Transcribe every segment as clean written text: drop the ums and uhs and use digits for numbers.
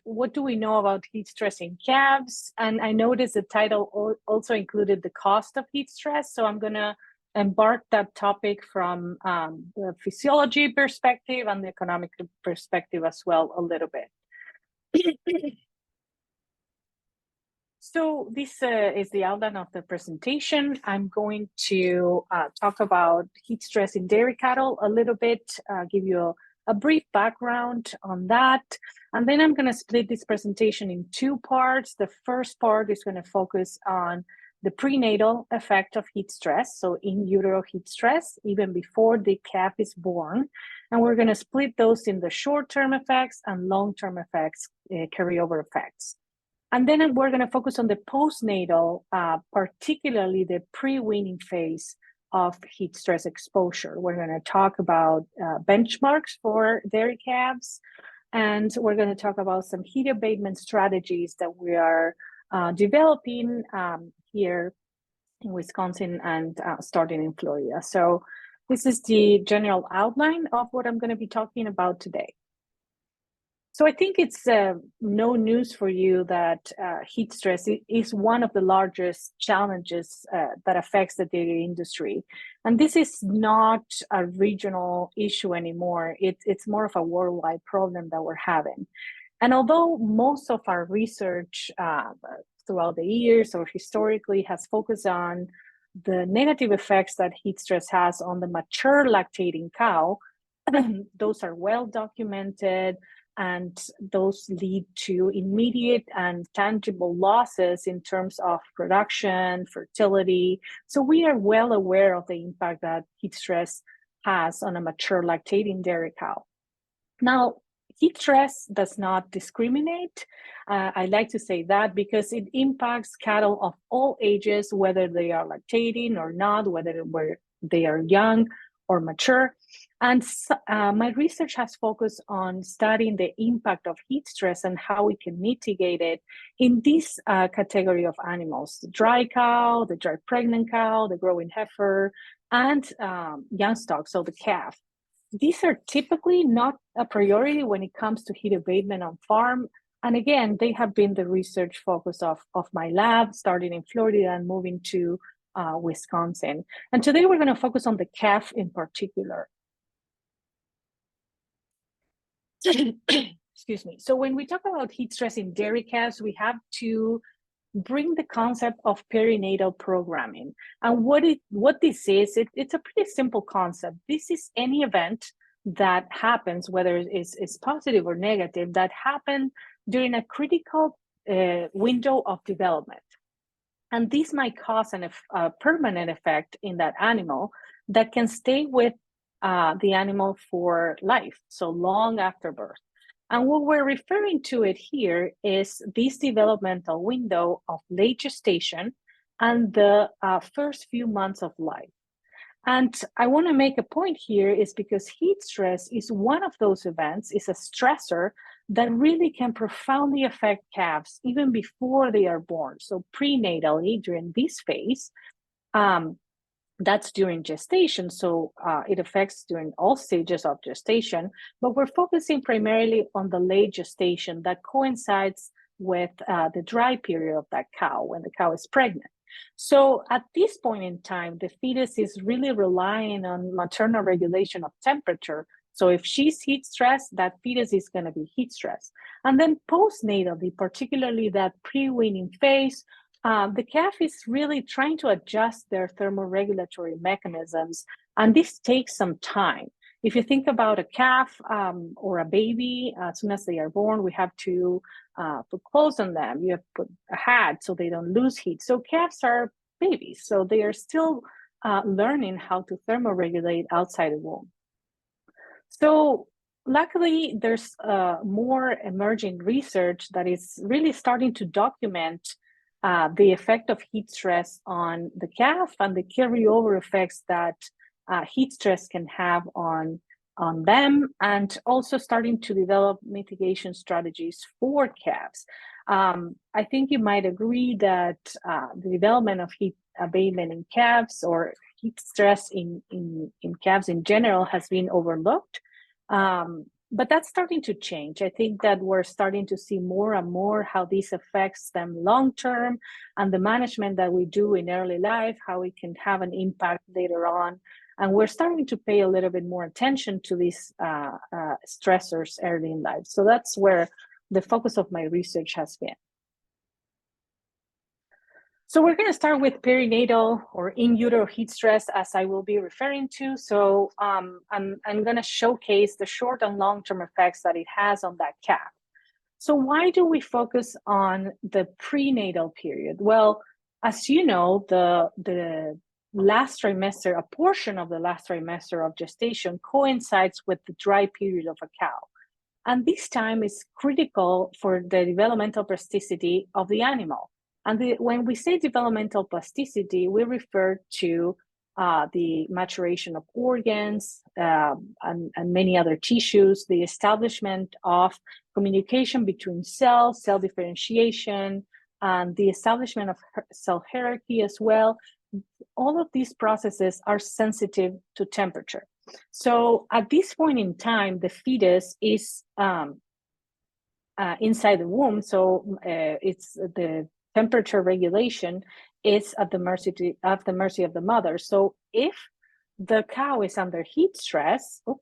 what do we know about heat stress in calves? And I noticed the title also included the cost of heat stress. So I'm going to embark that topic from the physiology perspective and the economic perspective as well a little bit. So this is the outline of the presentation. I'm going to talk about heat stress in dairy cattle a little bit, give you a brief background on that. And then I'm going to split this presentation in two parts. The first part is going to focus on the prenatal effect of heat stress, so in utero heat stress, even before the calf is born. And we're going to split those in the short-term effects and long-term effects, carryover effects. And then we're going to focus on the postnatal, particularly the pre-weaning phase of heat stress exposure. We're going to talk about benchmarks for dairy calves, and we're going to talk about some heat abatement strategies that we are developing here in Wisconsin and starting in Florida. So this is the general outline of what I'm going to be talking about today. So I think it's no news for you that heat stress is one of the largest challenges that affects the dairy industry. And this is not a regional issue anymore. It's more of a worldwide problem that we're having. And although most of our research throughout the years or historically has focused on the negative effects that heat stress has on the mature lactating cow, those are well documented, and those lead to immediate and tangible losses in terms of production, fertility. So we are well aware of the impact that heat stress has on a mature lactating dairy cow. Now, heat stress does not discriminate. I like to say that because it impacts cattle of all ages, whether they are lactating or not, whether they are young or mature. And my research has focused on studying the impact of heat stress and how we can mitigate it in this category of animals: the dry cow, the dry pregnant cow, the growing heifer, and young stock, so the calf. These are typically not a priority when it comes to heat abatement on farm. And again, they have been the research focus of my lab, starting in Florida and moving to Wisconsin. And today we're going to focus on the calf in particular. Excuse me. So when we talk about heat stress in dairy calves, we have to bring the concept of perinatal programming. And what this is, it's a pretty simple concept. This is any event that happens, whether it's positive or negative, that happened during a critical window of development. And this might cause a permanent effect in that animal that can stay with the animal for life, so long after birth. And what we're referring to it here is this developmental window of late gestation and the first few months of life. And I want to make a point here is because heat stress is one of those events, is a stressor that really can profoundly affect calves even before they are born. So prenatally, during this phase, that's during gestation, so it affects during all stages of gestation, but we're focusing primarily on the late gestation that coincides with the dry period of that cow, when the cow is pregnant. So at this point in time, the fetus is really relying on maternal regulation of temperature. So if she's heat stressed, that fetus is going to be heat stressed. And then postnatally, particularly that pre-weaning phase, the calf is really trying to adjust their thermoregulatory mechanisms, and this takes some time. If you think about a calf or a baby, as soon as they are born, we have to put clothes on them. You have to put a hat so they don't lose heat. So calves are babies, so they are still learning how to thermoregulate outside the womb. So luckily, there's more emerging research that is really starting to document the effect of heat stress on the calf and the carryover effects that heat stress can have on them, and also starting to develop mitigation strategies for calves. I think you might agree that the development of heat abatement in calves, or heat stress in calves in general, has been overlooked. But that's starting to change. I think that we're starting to see more and more how this affects them long term, and the management that we do in early life, how it can have an impact later on. And we're starting to pay a little bit more attention to these stressors early in life. So that's where the focus of my research has been. So we're going to start with perinatal or in utero heat stress, as I will be referring to. So I'm going to showcase the short and long-term effects that it has on that calf. So why do we focus on the prenatal period? Well, as you know, the last trimester, a portion of the last trimester of gestation coincides with the dry period of a cow. And this time is critical for the developmental plasticity of the animal. And when we say developmental plasticity, we refer to the maturation of organs and many other tissues, the establishment of communication between cells, cell differentiation, and the establishment of cell hierarchy as well. All of these processes are sensitive to temperature. So at this point in time, the fetus is inside the womb. So it's the temperature regulation is at the mercy of the mother. So if the cow is under heat stress, I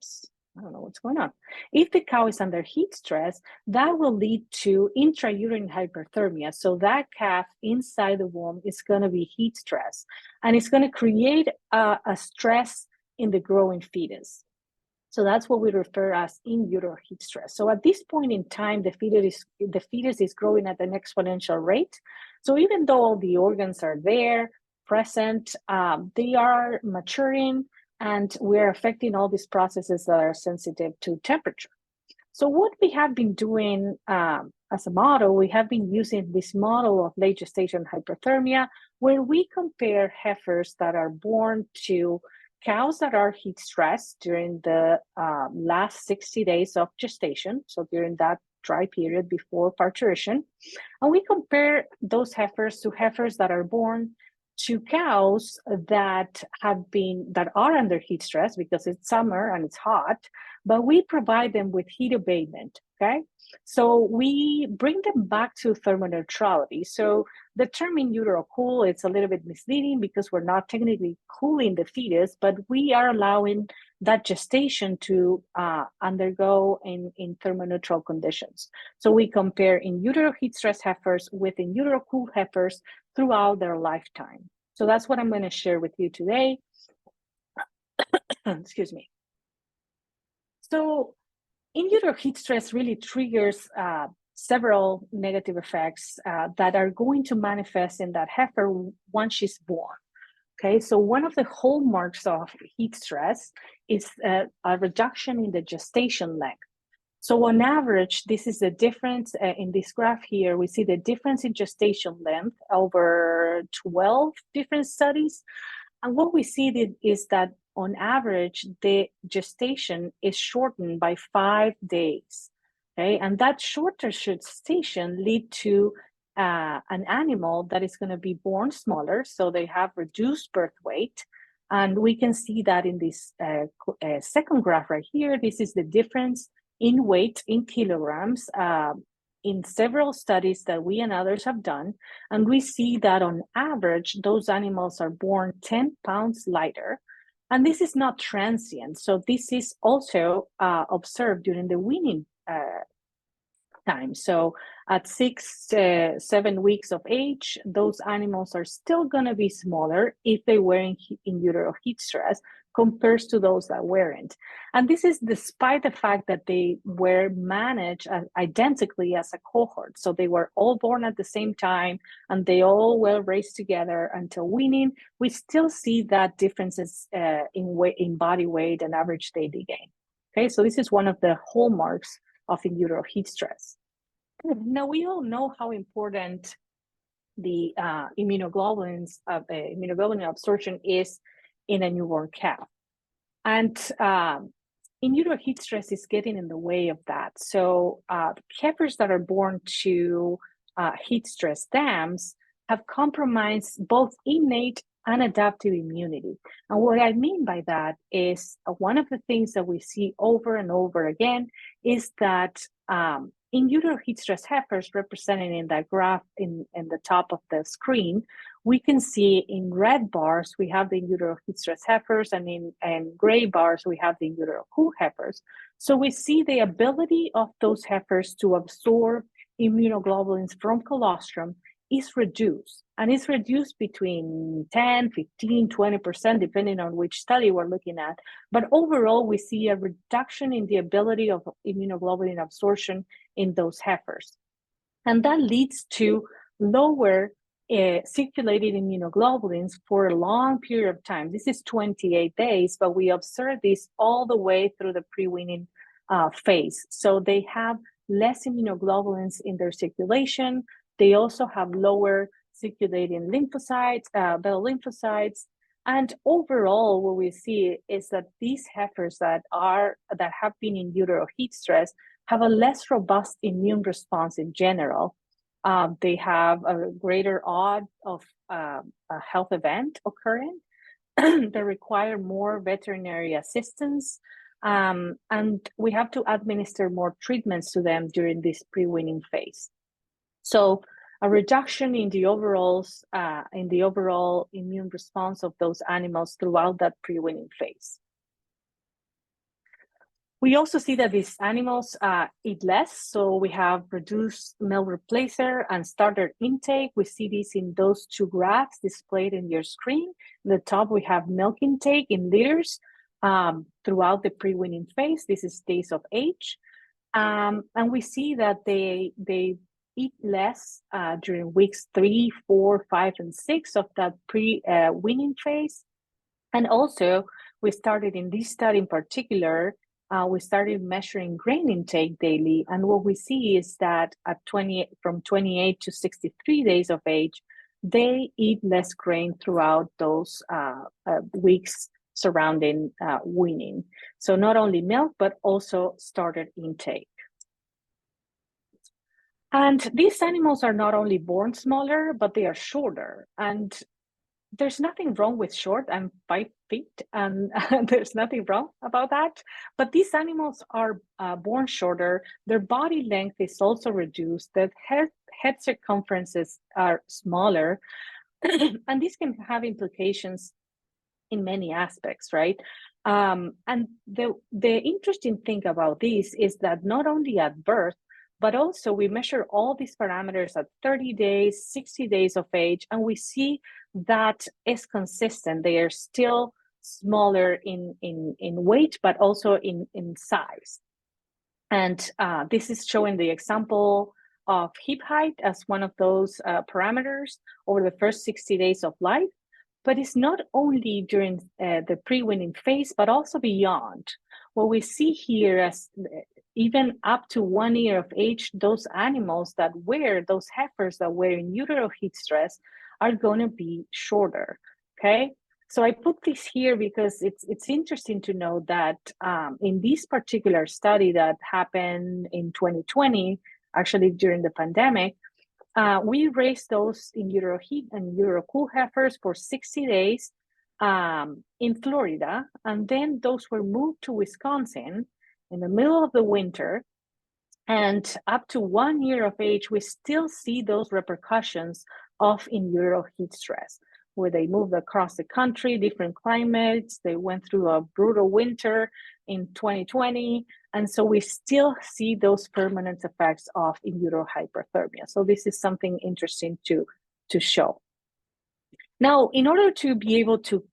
don't know what's going on. If the cow is under heat stress, that will lead to intrauterine hyperthermia. So that calf inside the womb is going to be heat stress, and it's going to create a stress in the growing fetus. So that's what we refer as in utero heat stress. So at this point in time, the fetus is growing at an exponential rate. So even though all the organs are there, present, they are maturing, and we're affecting all these processes that are sensitive to temperature. So what we have been doing as a model, we have been using this model of late gestation hyperthermia, where we compare heifers that are born to cows that are heat stressed during the last 60 days of gestation, so during that dry period before parturition, and we compare those heifers to heifers that are born to cows that are under heat stress because it's summer and it's hot, but we provide them with heat abatement. Okay, so we bring them back to thermoneutrality. So the term in utero cool, it's a little bit misleading because we're not technically cooling the fetus, but we are allowing that gestation to undergo in thermoneutral conditions. So we compare in utero heat stress heifers with in utero cool heifers throughout their lifetime. So that's what I'm going to share with you today. Excuse me. So in utero heat stress really triggers several negative effects that are going to manifest in that heifer once she's born. Okay, so one of the hallmarks of heat stress is a reduction in the gestation length. So on average, this is the difference in this graph here. We see the difference in gestation length over 12 different studies. And what we see is that on average, the gestation is shortened by 5 days. Okay, and that shorter gestation lead to an animal that is going to be born smaller, so they have reduced birth weight. And we can see that in this second graph right here. This is the difference in weight in kilograms in several studies that we and others have done. And we see that on average, those animals are born 10 pounds lighter. And this is not transient. So this is also observed during the weaning time. So at 6 to 7 weeks of age, those animals are still going to be smaller if they were in utero heat stress compared to those that weren't. And this is despite the fact that they were managed identically as a cohort. So they were all born at the same time and they all were raised together until weaning. We still see that differences in body weight and average daily gain. Okay, so this is one of the hallmarks of in utero heat stress. Now, we all know how important the immunoglobulin absorption is in a newborn calf. And in utero heat stress is getting in the way of that. So heifers that are born to heat stress dams have compromised both innate and adaptive immunity. And what I mean by that is one of the things that we see over and over again is that in utero heat stress heifers, represented in that graph in the top of the screen, we can see in red bars, we have the utero heat stress heifers, and in gray bars, we have the utero cool heifers. So we see the ability of those heifers to absorb immunoglobulins from colostrum is reduced, and it's reduced between 10, 15, 20%, depending on which study we're looking at. But overall, we see a reduction in the ability of immunoglobulin absorption in those heifers. And that leads to lower circulating immunoglobulins for a long period of time. This is 28 days, but we observe this all the way through the pre-weaning phase. So they have less immunoglobulins in their circulation. They also have lower circulating lymphocytes, beta lymphocytes. And overall, what we see is that these heifers that have been in utero heat stress have a less robust immune response in general. They have a greater odds of a health event occurring. They require more veterinary assistance. And we have to administer more treatments to them during this pre-weaning phase. So a reduction in the overall immune response of those animals throughout that pre-weaning phase. We also see that these animals eat less, so we have reduced milk replacer and starter intake. We see this in those two graphs displayed in your screen. In the top, we have milk intake in liters throughout the pre-weaning phase. This is days of age. And we see that they eat less during weeks 3, 4, 5, and 6 of that pre-weaning phase. And also, we started in this study in particular, we started measuring grain intake daily. And what we see is that from 28 to 63 days of age, they eat less grain throughout those weeks surrounding weaning. So not only milk, but also starter intake. And these animals are not only born smaller, but they are shorter. And there's nothing wrong with short. I'm 5 feet, and there's nothing wrong about that. But these animals are born shorter. Their body length is also reduced. The head circumferences are smaller. And this can have implications in many aspects, right? And the interesting thing about this is that not only at birth, but also we measure all these parameters at 30 days, 60 days of age, and we see that is consistent. They are still smaller in weight, but also in size. And this is showing the example of hip height as one of those parameters over the first 60 days of life. But it's not only during the pre-weaning phase, but also beyond. What we see here as even up to 1 year of age, those animals that those heifers that were in utero heat stress are going to be shorter, okay? So I put this here because it's interesting to know that in this particular study that happened in 2020, actually during the pandemic, we raised those in utero heat and utero cool heifers for 60 days in Florida, and then those were moved to Wisconsin in the middle of the winter. And up to 1 year of age, we still see those repercussions of in utero heat stress, where they moved across the country, different climates. They went through a brutal winter in 2020. And so we still see those permanent effects of in utero hyperthermia. So this is something interesting to show. Now, in order to be able to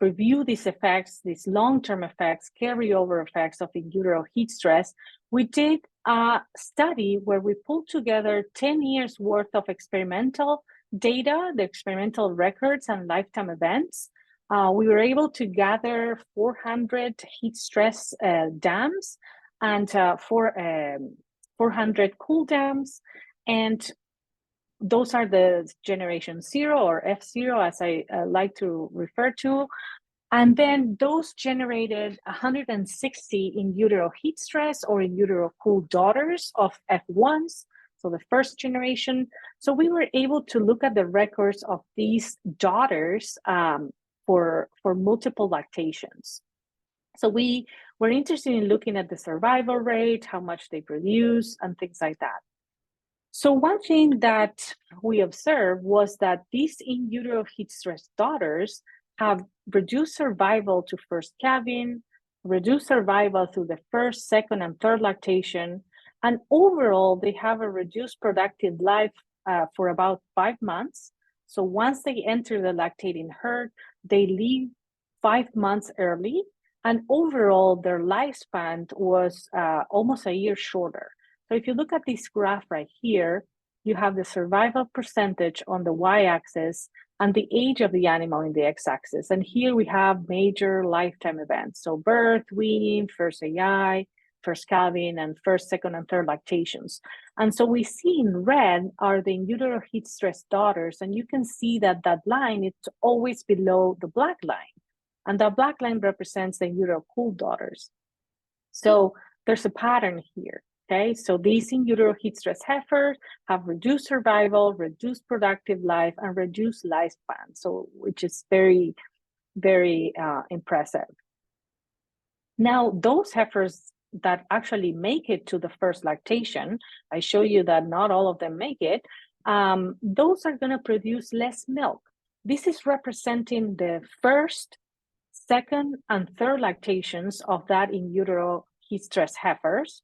review these effects, these long-term effects, carryover effects of in utero heat stress, we did a study where we pulled together 10 years worth of experimental data, the experimental records and lifetime events. We were able to gather 400 heat stress dams and 400 cool dams. And those are the generation 0 or F0, as I like to refer to. And then those generated 160 in utero heat stress or in utero cool daughters of F1s, so the first generation. So we were able to look at the records of these daughters for multiple lactations. So we were interested in looking at the survival rate, how much they produce, and things like that. So one thing that we observed was that these in utero heat stress daughters have reduced survival to first calving, reduced survival through the first, second, and third lactation, and overall they have a reduced productive life for about 5 months. So once they enter the lactating herd, they leave 5 months early, and overall their lifespan was almost a year shorter. So if you look at this graph right here, you have the survival percentage on the y-axis and the age of the animal in the x-axis. And here we have major lifetime events. So birth, weaning, first AI, first calving, and first, second, and third lactations. And so we see in red are the in utero heat stress daughters. And you can see that that line is always below the black line. And the black line represents the in utero cool daughters. So there's a pattern here. Okay, so these in utero heat stress heifers have reduced survival, reduced productive life, and reduced lifespan. So, which is very, very impressive. Now, those heifers that actually make it to the first lactation, I show you that not all of them make it. Those are going to produce less milk. This is representing the first, second, and third lactations of that in utero heat stress heifers,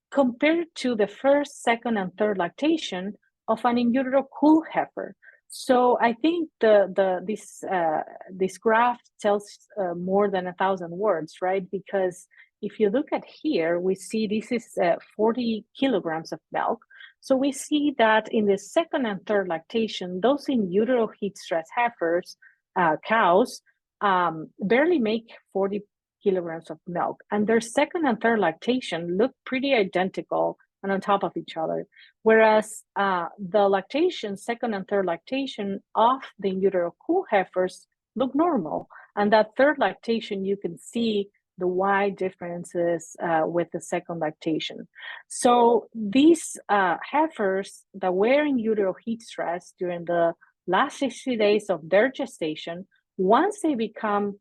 compared to the first, second, and third lactation of an in utero cool heifer. So I think this graph tells more than 1,000 words, right? Because if you look at here, we see this is 40 kilograms of milk. So we see that in the second and third lactation, those in utero heat stress heifers, cows, barely make 40 kilograms of milk, and their second and third lactation look pretty identical and on top of each other, whereas the lactation, second and third lactation of the in utero cool heifers look normal, and that third lactation you can see the wide differences with the second lactation. So these heifers that were in utero heat stress during the last 60 days of their gestation, once they become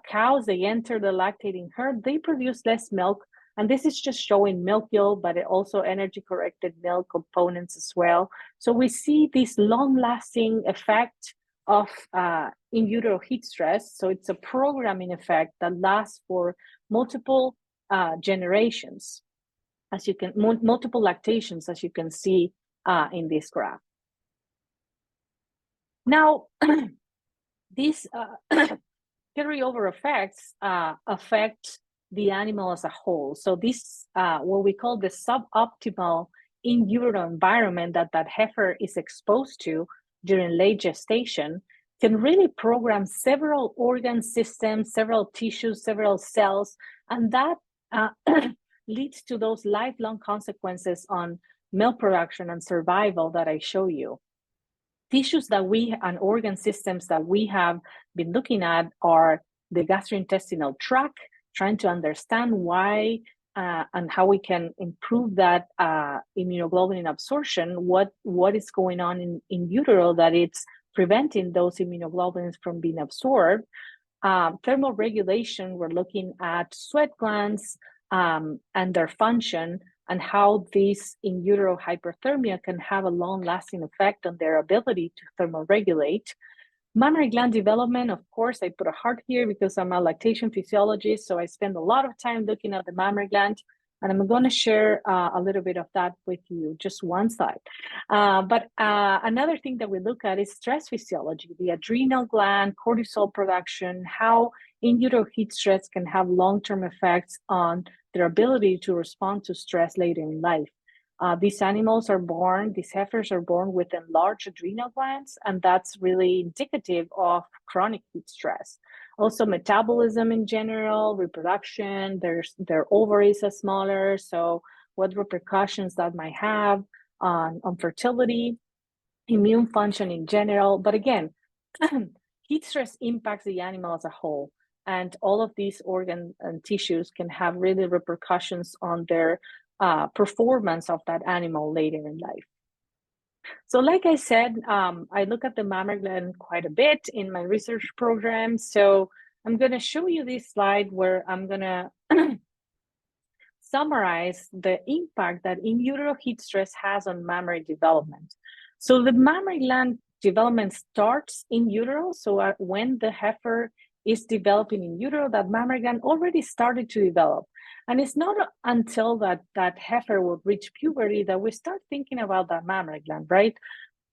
cows, they enter the lactating herd, they produce less milk. And this is just showing milk yield, but it also energy corrected milk components as well. So we see this long lasting effect of in utero heat stress. So it's a programming effect that lasts for multiple generations, as you can, multiple lactations, as you can see in this graph. Now, these carryover effects affect the animal as a whole. So this, what we call the suboptimal in utero environment that heifer is exposed to during late gestation, can really program several organ systems, several tissues, several cells, and that leads to those lifelong consequences on milk production and survival that I show you. Tissues that and organ systems that we have been looking at are the gastrointestinal tract, trying to understand why and how we can improve that immunoglobulin absorption, what is going on in utero that it's preventing those immunoglobulins from being absorbed. Thermal regulation, we're looking at sweat glands and their function, and how this in utero hyperthermia can have a long-lasting effect on their ability to thermoregulate. Mammary gland development, of course, I put a heart here because I'm a lactation physiologist, so I spend a lot of time looking at the mammary gland, and I'm going to share a little bit of that with you, just one slide. But another thing that we look at is stress physiology, the adrenal gland, cortisol production, how in utero heat stress can have long-term effects on their ability to respond to stress later in life. These animals are born, these heifers are born with enlarged adrenal glands, and that's really indicative of chronic heat stress. Also, metabolism in general, reproduction, their ovaries are smaller, so what repercussions that might have on fertility, immune function in general. But again, heat stress impacts the animal as a whole, and all of these organ and tissues can have really repercussions on their performance of that animal later in life. So like I said, I look at the mammary gland quite a bit in my research program. So I'm going to show you this slide where I'm going to summarize the impact that in utero heat stress has on mammary development. So the mammary gland development starts in utero. So when the heifer is developing in utero, that mammary gland already started to develop. And it's not until that heifer will reach puberty that we start thinking about that mammary gland, right?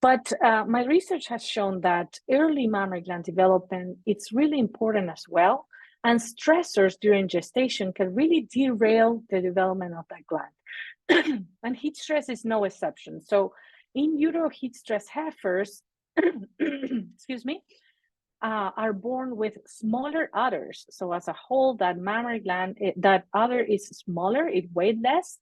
But my research has shown that early mammary gland development, it's really important as well. And stressors during gestation can really derail the development of that gland. And heat stress is no exception. So in utero heat stress heifers, excuse me, are born with smaller udders. So as a whole, that mammary gland, that udder is smaller, it weighs less.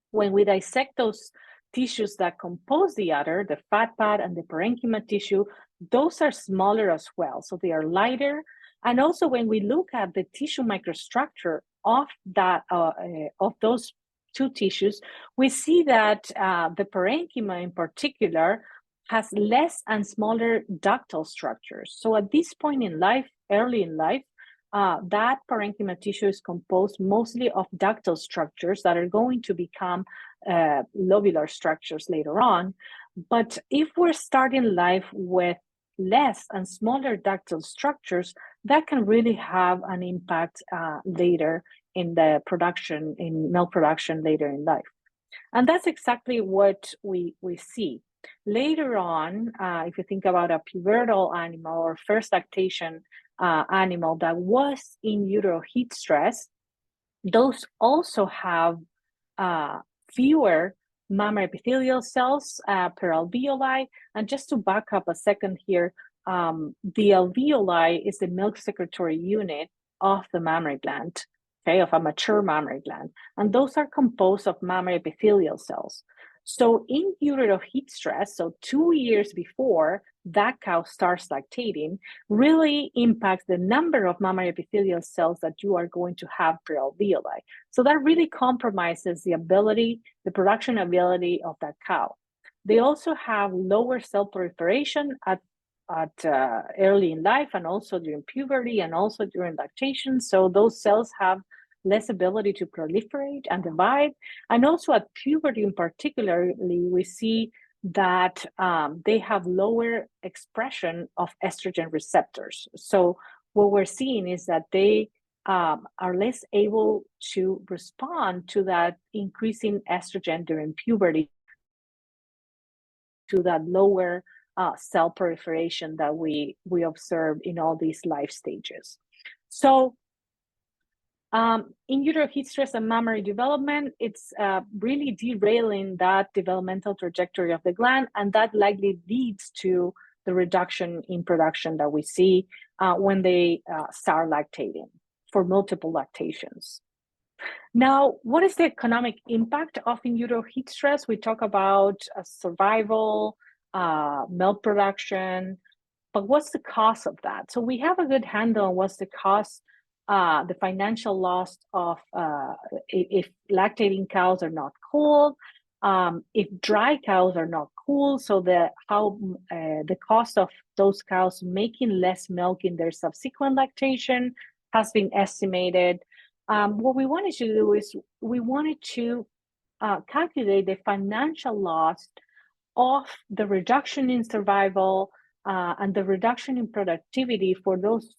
When we dissect those tissues that compose the udder, the fat pad and the parenchyma tissue, those are smaller as well. So they are lighter. And also when we look at the tissue microstructure of that of those two tissues, we see that the parenchyma in particular has less and smaller ductal structures. So at this point in life, early in life, that parenchyma tissue is composed mostly of ductal structures that are going to become lobular structures later on. But if we're starting life with less and smaller ductal structures, that can really have an impact later in the production, in milk production later in life. And that's exactly what we see. Later on, if you think about a pubertal animal or first lactation animal that was in utero heat stress, those also have fewer mammary epithelial cells per alveoli. And just to back up a second here, the alveoli is the milk secretory unit of the mammary gland, okay, of a mature mammary gland. And those are composed of mammary epithelial cells. So in utero heat stress, so 2 years before that cow starts lactating, really impacts the number of mammary epithelial cells that you are going to have per alveoli. So that really compromises the ability, the production ability of that cow. They also have lower cell proliferation at early in life and also during puberty and also during lactation. So those cells have less ability to proliferate and divide. And also at puberty in particularly, we see that they have lower expression of estrogen receptors. So what we're seeing is that they are less able to respond to that increasing estrogen during puberty, to that lower cell proliferation that we observe in all these life stages. So in utero heat stress and mammary development, it's really derailing that developmental trajectory of the gland, and that likely leads to the reduction in production that we see when they start lactating for multiple lactations. Now, what is the economic impact of in utero heat stress? We talk about survival, milk production, but what's the cost of that? So we have a good handle on what's the cost, the financial loss of if lactating cows are not cooled, if dry cows are not cooled, so the cost of those cows making less milk in their subsequent lactation has been estimated. What we wanted to do is we wanted to calculate the financial loss of the reduction in survival and the reduction in productivity for those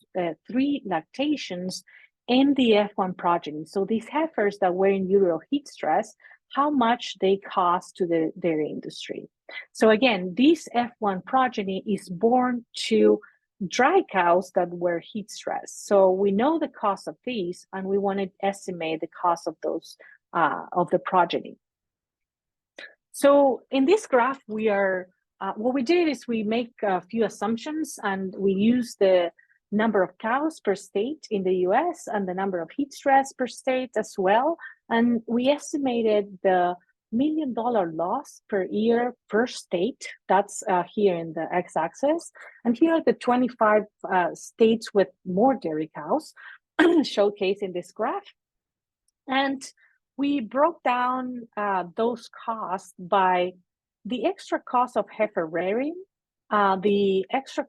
3 lactations in the F1 progeny. So these heifers that were in utero heat stress, how much they cost to the dairy industry. So again, this F1 progeny is born to dry cows that were heat stressed. So we know the cost of these, and we want to estimate the cost of those of the progeny. So in this graph, we are what we did is we make a few assumptions, and we use the number of cows per state in the US and the number of heat stress per state as well. And we estimated the $1 million loss per year per state. That's here in the x-axis. And here are the 25 states with more dairy cows showcased in this graph. And we broke down those costs by the extra cost of heifer rearing, the extra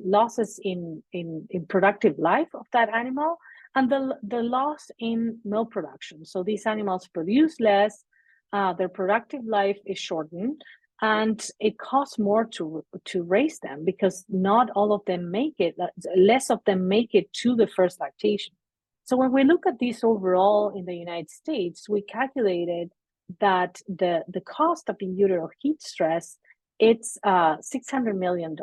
losses in productive life of that animal, and the loss in milk production. So these animals produce less, their productive life is shortened, and it costs more to raise them because not all of them make it, less of them make it to the first lactation. So when we look at this overall in the United States, we calculated that the cost of in utero heat stress, it's $600 million.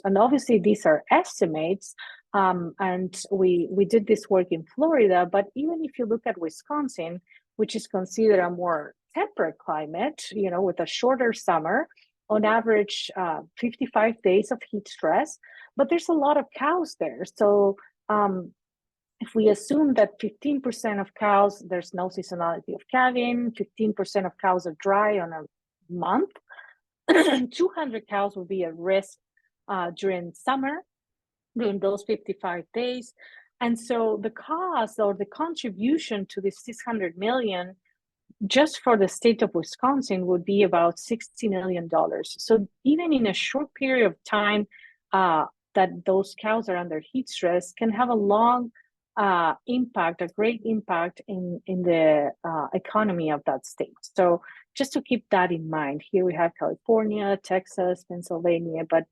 And obviously these are estimates, and we did this work in Florida, but even if you look at Wisconsin, which is considered a more temperate climate, you know, with a shorter summer, on average 55 days of heat stress, but there's a lot of cows there. So if we assume that 15% of cows, there's no seasonality of calving, 15% of cows are dry on a month, 200 cows will be at risk during summer, during those 55 days. And so the cost or the contribution to this 600 million just for the state of Wisconsin would be about $60 million. So even in a short period of time that those cows are under heat stress can have a long impact, a great impact in the economy of that state. So just to keep that in mind, here we have California, Texas, Pennsylvania, but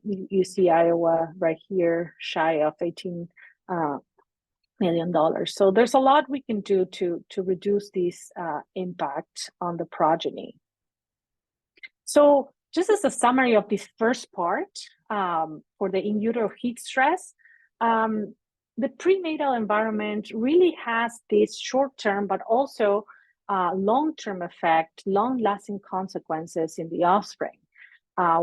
you see Iowa right here, shy of $18 million. So there's a lot we can do to reduce this impact on the progeny. So just as a summary of this first part for the in utero heat stress, the prenatal environment really has this short-term, but also long-term effect, long-lasting consequences in the offspring.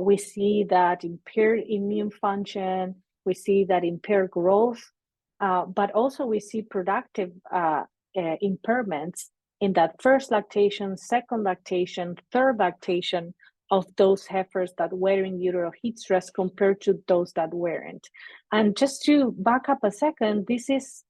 We see that impaired immune function, we see that impaired growth, but also we see productive impairments in that first lactation, second lactation, third lactation of those heifers that were in utero heat stress compared to those that weren't. And just to back up a second,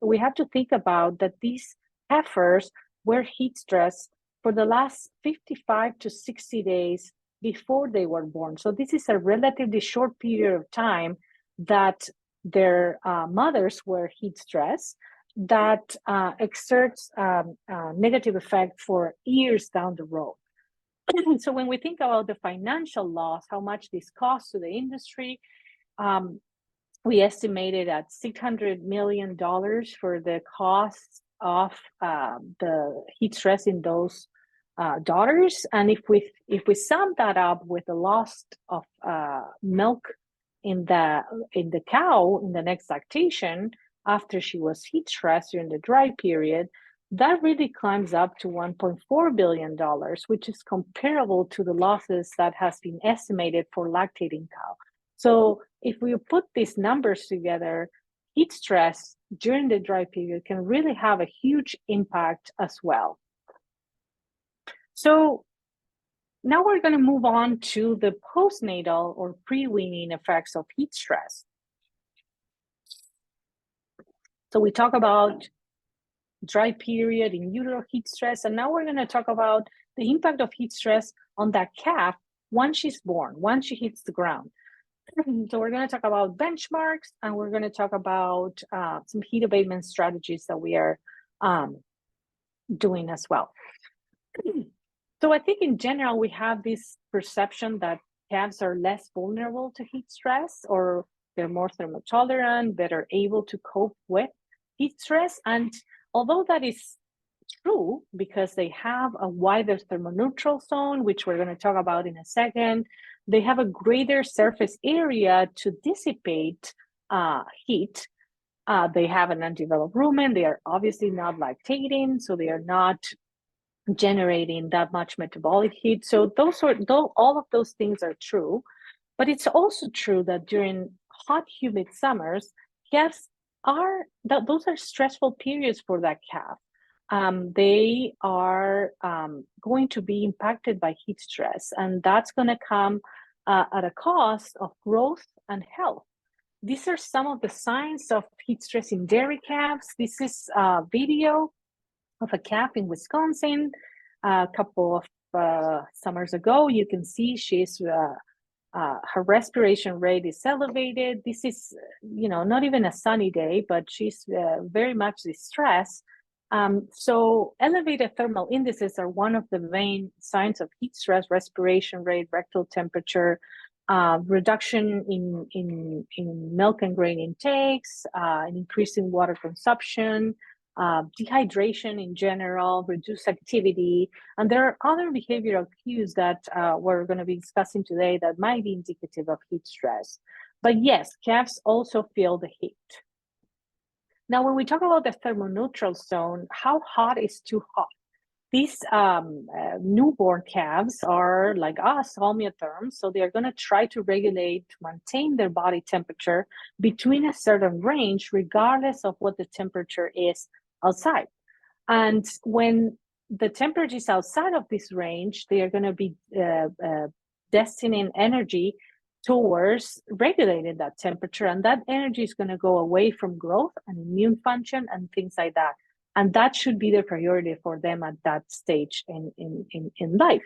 we have to think about that these heifers were heat stressed for the last 55 to 60 days before they were born. So this is a relatively short period of time that their mothers were heat stressed that exerts a negative effect for years down the road. So when we think about the financial loss, how much this costs to the industry, we estimated at $600 million for the cost of the heat stress in those daughters. And if we sum that up with the loss of milk in the cow in the next lactation after she was heat stressed during the dry period, that really climbs up to $1.4 billion, which is comparable to the losses that has been estimated for lactating cow. So if we put these numbers together, heat stress during the dry period can really have a huge impact as well. So now we're going to move on to the postnatal or pre-weaning effects of heat stress. So we talk about dry period in utero heat stress, and now we're going to talk about the impact of heat stress on that calf once she's born, once she hits the ground. So we're going to talk about benchmarks, and we're going to talk about some heat abatement strategies that we are doing as well. So I think in general, we have this perception that calves are less vulnerable to heat stress, or they're more thermotolerant, better able to cope with heat stress. And although that is true because they have a wider thermoneutral zone, which we're going to talk about in a second, they have a greater surface area to dissipate heat. They have an undeveloped rumen. They are obviously not lactating, so they are not generating that much metabolic heat. So all of those things are true. But it's also true that during hot, humid summers, calves those are stressful periods for that calf. They are going to be impacted by heat stress, and that's going to come at a cost of growth and health. These are some of the signs of heat stress in dairy calves. This is a video of a calf in Wisconsin a couple of summers ago. You can see she's her respiration rate is elevated. This is, not even a sunny day, but she's very much distressed. So elevated thermal indices are one of the main signs of heat stress: respiration rate, rectal temperature, reduction in milk and grain intakes, an increase in water consumption, dehydration in general, reduced activity. And there are other behavioral cues that we're going to be discussing today that might be indicative of heat stress. But yes, calves also feel the heat. Now, when we talk about the thermoneutral zone, how hot is too hot? These newborn calves are, like us, homeotherms, so they're going to try to regulate, to maintain their body temperature between a certain range, regardless of what the temperature is outside. And when the temperature is outside of this range, they are going to be destining energy towards regulating that temperature, and that energy is going to go away from growth and immune function and things like that. And that should be the priority for them at that stage in life.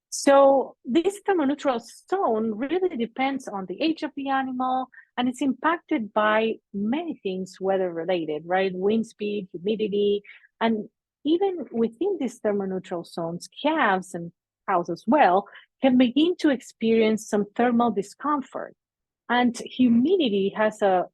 So this thermoneutral zone really depends on the age of the animal, and it's impacted by many things weather related, right? Wind speed, humidity, and even within these thermoneutral zones, calves and cows as well can begin to experience some thermal discomfort. And humidity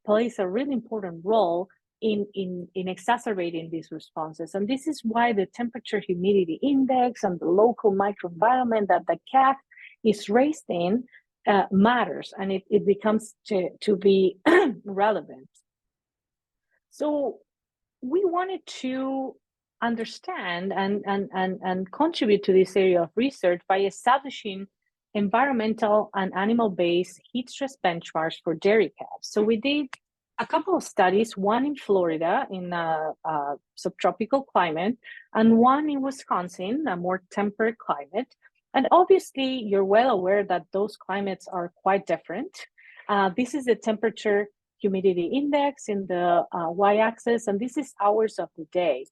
plays a really important role in exacerbating these responses. And this is why the temperature humidity index and the local microenvironment that the calf is raised in matters, and it becomes to be relevant. So we wanted to understand and contribute to this area of research by establishing environmental and animal-based heat stress benchmarks for dairy calves. So we did a couple of studies, one in Florida in a subtropical climate, and one in Wisconsin, a more temperate climate. And obviously, you're well aware that those climates are quite different. This is the temperature humidity index in the y-axis, and this is hours of the day.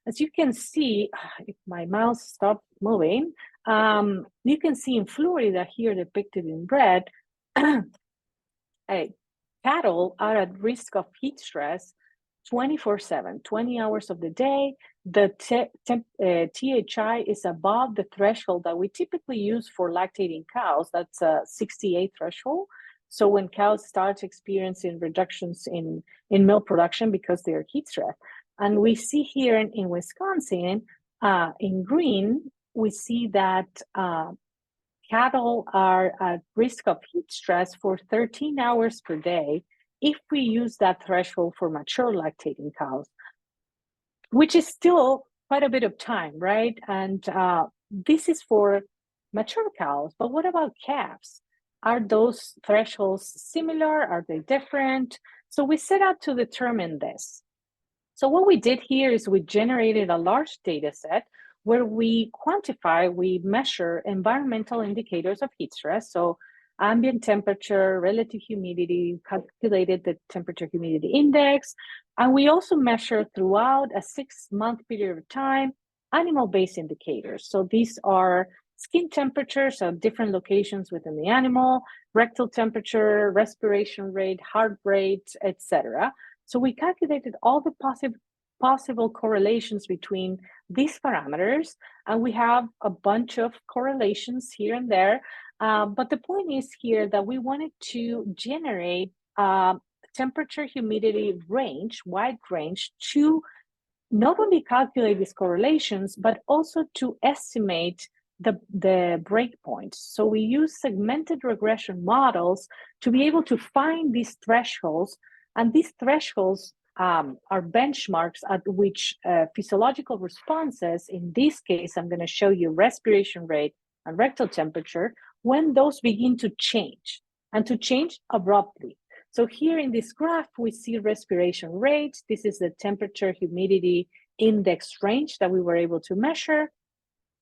As you can see, if my mouse stopped moving, you can see in Florida here depicted in red, cattle are at risk of heat stress 24/7, 20 hours of the day. The THI is above the threshold that we typically use for lactating cows. That's a 68 threshold. So when cows start experiencing reductions in milk production because they are heat stressed. And we see here in Wisconsin, in green, we see that cattle are at risk of heat stress for 13 hours per day if we use that threshold for mature lactating cows, which is still quite a bit of time, right? And this is for mature cows, but what about calves? Are those thresholds similar? Are they different? So we set out to determine this. So what we did here is we generated a large data set where we measure environmental indicators of heat stress. So ambient temperature, relative humidity, calculated the temperature humidity index. And we also measure throughout a 6-month period of time, animal-based indicators. So these are skin temperatures at different locations within the animal, rectal temperature, respiration rate, heart rate, etc. So we calculated all the possible correlations between these parameters, and we have a bunch of correlations here and there. But the point is here that we wanted to generate temperature humidity range, wide range, to not only calculate these correlations, but also to estimate the breakpoints. So we use segmented regression models to be able to find these thresholds, and these thresholds are benchmarks at which physiological responses, in this case, I'm going to show you respiration rate and rectal temperature, when those begin to change, and to change abruptly. So here in this graph, we see respiration rate. This is the temperature humidity index range that we were able to measure.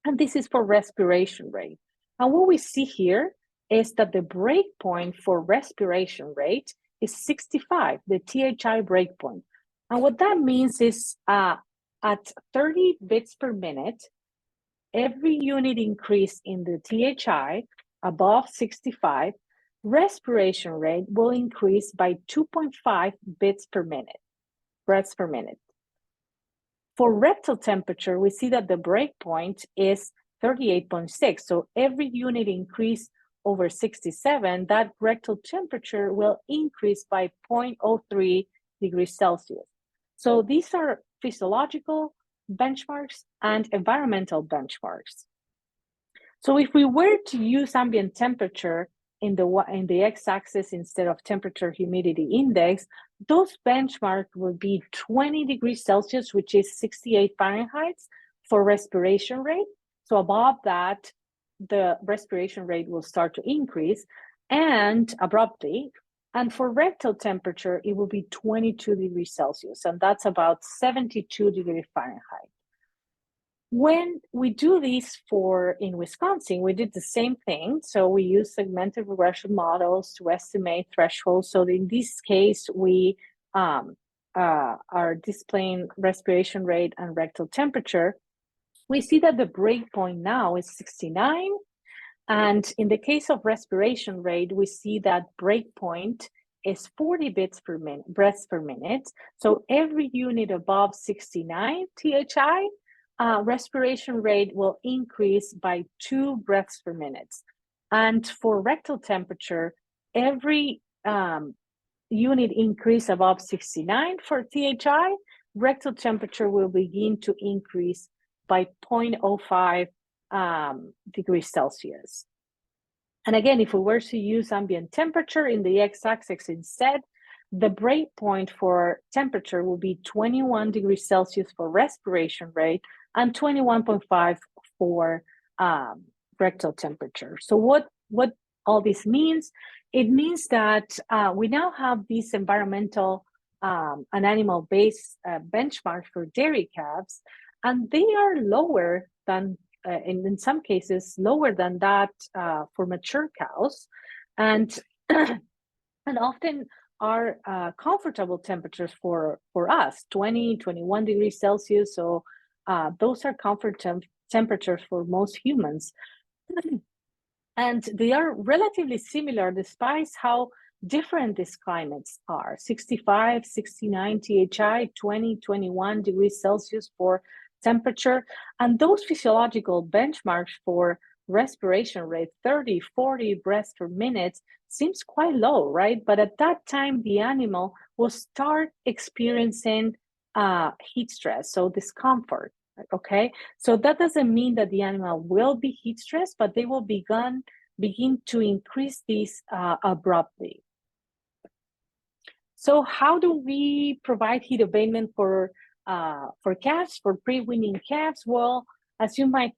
And this is for respiration rate. And what we see here is that the breakpoint for respiration rate is 65, the THI breakpoint. And what that means is at 30 beats per minute, every unit increase in the THI above 65, respiration rate will increase by 2.5 beats per minute, breaths per minute. For rectal temperature, we see that the breakpoint is 38.6. So every unit increase over 67, that rectal temperature will increase by 0.03 degrees Celsius. So these are physiological benchmarks and environmental benchmarks. So if we were to use ambient temperature in the x-axis instead of temperature humidity index, those benchmarks will be 20 degrees Celsius, which is 68 Fahrenheit for respiration rate. So above that, the respiration rate will start to increase and abruptly. And for rectal temperature, it will be 22 degrees Celsius, and that's about 72 degrees Fahrenheit. When we do this in Wisconsin, we did the same thing. So we use segmented regression models to estimate thresholds. So in this case, we are displaying respiration rate and rectal temperature. We see that the breakpoint now is 69. And in the case of respiration rate, we see that breakpoint is 40 breaths per minute. So every unit above 69 THI, respiration rate will increase by 2 breaths per minute. And for rectal temperature, every unit increase above 69 for THI, rectal temperature will begin to increase by 0.05 degrees Celsius. And again, if we were to use ambient temperature in the x-axis instead, the breakpoint for temperature will be 21 degrees Celsius for respiration rate and 21.5 for rectal temperature. So what all this means? It means that we now have these environmental and animal-based benchmarks for dairy calves, and they are lower than, in some cases, lower than that for mature cows, and and often are comfortable temperatures for us, 20, 21 degrees Celsius. So those are comfort temperatures for most humans. And they are relatively similar despite how different these climates are. 65, 69 THI, 20, 21 degrees Celsius for temperature. And those physiological benchmarks for respiration rate, 30, 40 breaths per minute, seems quite low, right? But at that time, the animal will start experiencing heat stress, so discomfort, okay? So that doesn't mean that the animal will be heat stressed, but they will begin to increase this abruptly. So how do we provide heat abatement for calves, for pre-weaning calves? Well, as you might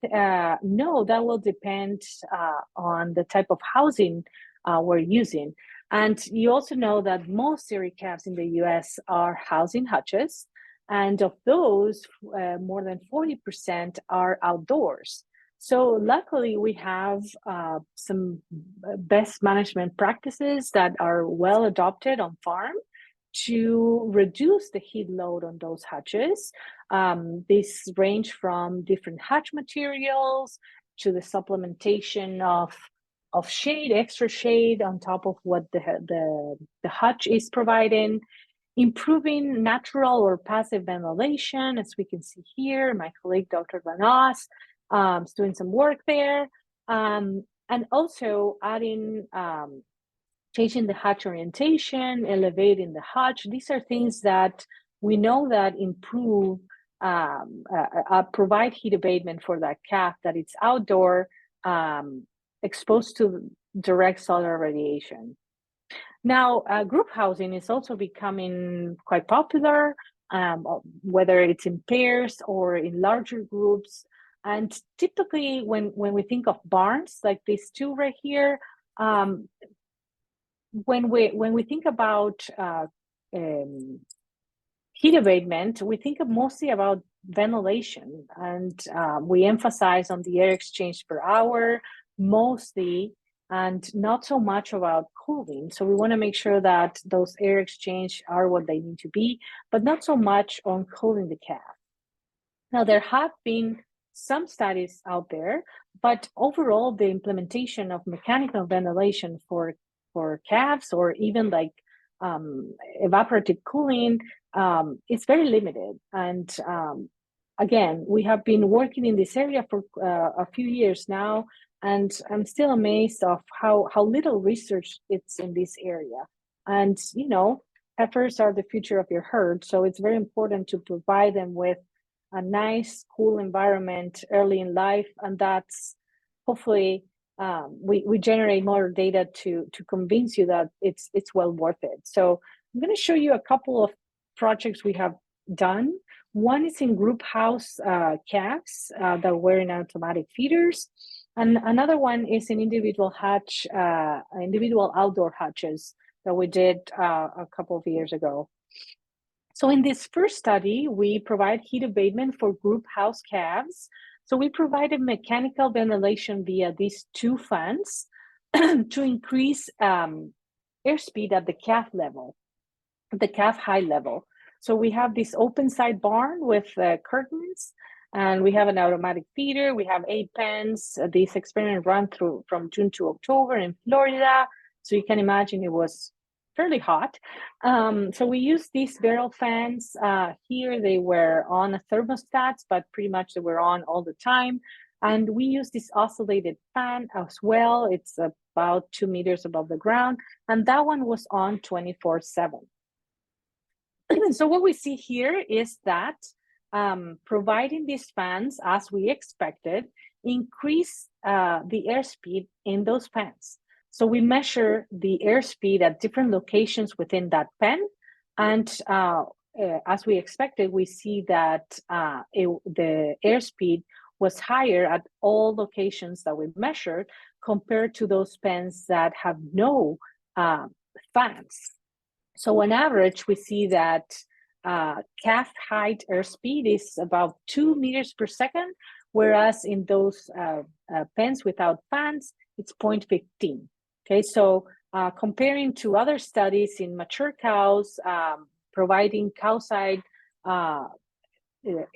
know, that will depend on the type of housing we're using. And you also know that most dairy calves in the US are housed in hutches. And of those, more than 40% are outdoors. So luckily, we have some best management practices that are well adopted on farm to reduce the heat load on those hutches. These range from different hutch materials to the supplementation of shade, extra shade on top of what the hutch is providing, improving natural or passive ventilation, as we can see here. My colleague, Dr. Van Oss, is doing some work there. And also adding, changing the hutch orientation, elevating the hutch. These are things that we know that improve, provide heat abatement for that calf that it's outdoor, exposed to direct solar radiation. Now, group housing is also becoming quite popular, whether it's in pairs or in larger groups. And typically, when we think of barns, like these two right here, when we think about heat abatement, we think mostly about ventilation, and we emphasize on the air exchange per hour mostly, and not so much about cooling. So we want to make sure that those air exchange are what they need to be, but not so much on cooling the calf. Now, there have been some studies out there, but overall, the implementation of mechanical ventilation for calves, or even like evaporative cooling, is very limited. And again, we have been working in this area for a few years now, and I'm still amazed of how little research it's in this area. And heifers are the future of your herd, so it's very important to provide them with a nice, cool environment early in life, and that's hopefully we generate more data to convince you that it's well worth it. So I'm going to show you a couple of projects we have done. One is in group house calves that were in automatic feeders, and another one is in individual outdoor hatches that we did a couple of years ago. So in this first study, we provide heat abatement for group house calves. So we provided mechanical ventilation via these two fans to increase airspeed at the calf level, the calf high level. So we have this open side barn with curtains, and we have an automatic feeder. We have 8 pens. This experiment ran from June to October in Florida. So you can imagine it was fairly hot. So we used these barrel fans. Here they were on a thermostat, but pretty much they were on all the time. And we use this oscillated fan as well. It's about 2 meters above the ground. And that one was on 24/7. So what we see here is that providing these fans, as we expected, increase the airspeed in those fans. So we measure the airspeed at different locations within that pen, and as we expected, we see that the airspeed was higher at all locations that we measured compared to those pens that have no fans. So on average, we see that calf height airspeed is about 2 meters per second, whereas in those pens without fans, it's 0.15. Okay, so comparing to other studies in mature cows, providing cow side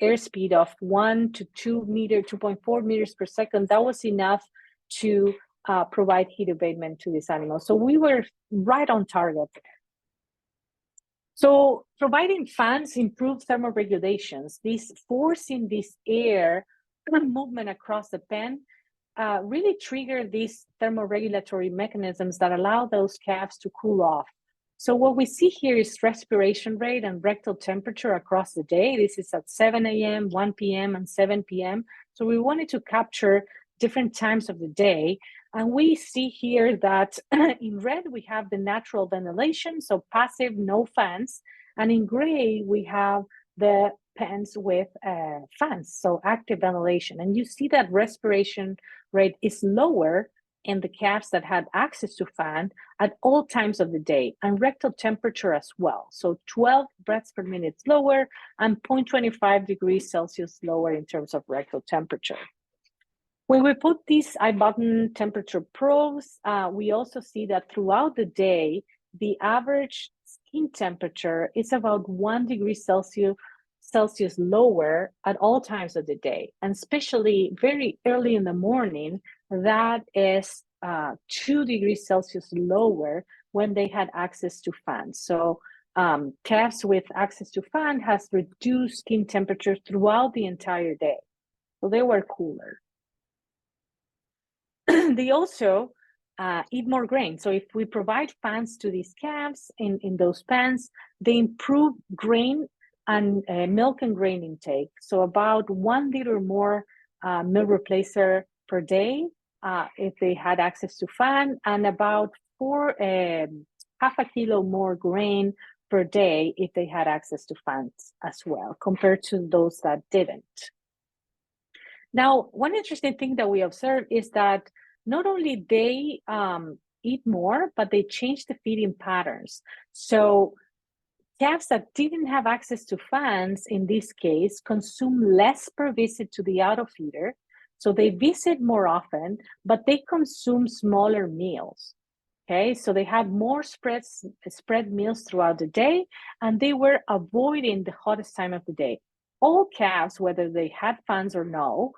airspeed of 1 to 2.4 meters per second, that was enough to provide heat abatement to these animals. So we were right on target. So providing fans improves thermoregulations. This forcing this air movement across the pen really trigger these thermoregulatory mechanisms that allow those calves to cool off. So what we see here is respiration rate and rectal temperature across the day. This is at 7 a.m., 1 p.m., and 7 p.m. So we wanted to capture different times of the day. And we see here that in red, we have the natural ventilation, so passive, no fans. And in gray, we have the pens with fans, so active ventilation. And you see that respiration rate is lower in the calves that had access to fan at all times of the day, and rectal temperature as well. So 12 breaths per minute lower and 0.25 degrees Celsius lower in terms of rectal temperature. When we put these iButton temperature probes, we also see that throughout the day, the average skin temperature is about 1 degree Celsius lower at all times of the day, and especially very early in the morning, that is 2 degrees Celsius lower when they had access to fans. So calves with access to fan has reduced skin temperature throughout the entire day. So they were cooler. They also eat more grain. So if we provide fans to these calves in those pens, they improve grain and milk and grain intake. So about 1 liter more milk replacer per day if they had access to fan, and about half a kilo more grain per day if they had access to fans as well, compared to those that didn't. Now, one interesting thing that we observed is that not only they eat more, but they change the feeding patterns. So calves that didn't have access to fans, in this case, consume less per visit to the auto feeder. So they visit more often, but they consume smaller meals. Okay, so they had more spread meals throughout the day, and they were avoiding the hottest time of the day. all calves, whether they had fans or no,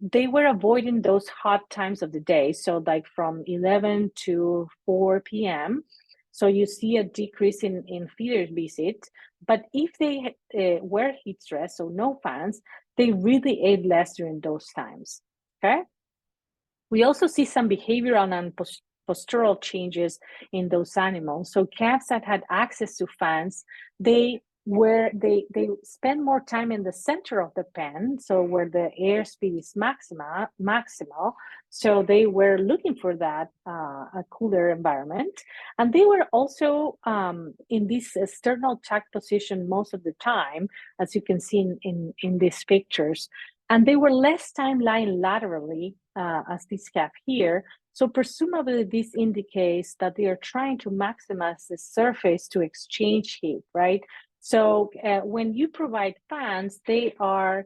they were avoiding those hot times of the day. So like from 11 to 4 p.m. So you see a decrease in feeder visits. But if they were heat stressed, so no fans, they really ate less during those times, okay? We also see some behavioral and postural changes in those animals. So calves that had access to fans, they spend more time in the center of the pen, so where the airspeed is maximal. So they were looking for that a cooler environment, and they were also in this sternal tuck position most of the time, as you can see in these pictures. And they were less time lying laterally, as this calf here. So presumably this indicates that they are trying to maximize the surface to exchange heat, right? So when you provide fans, they are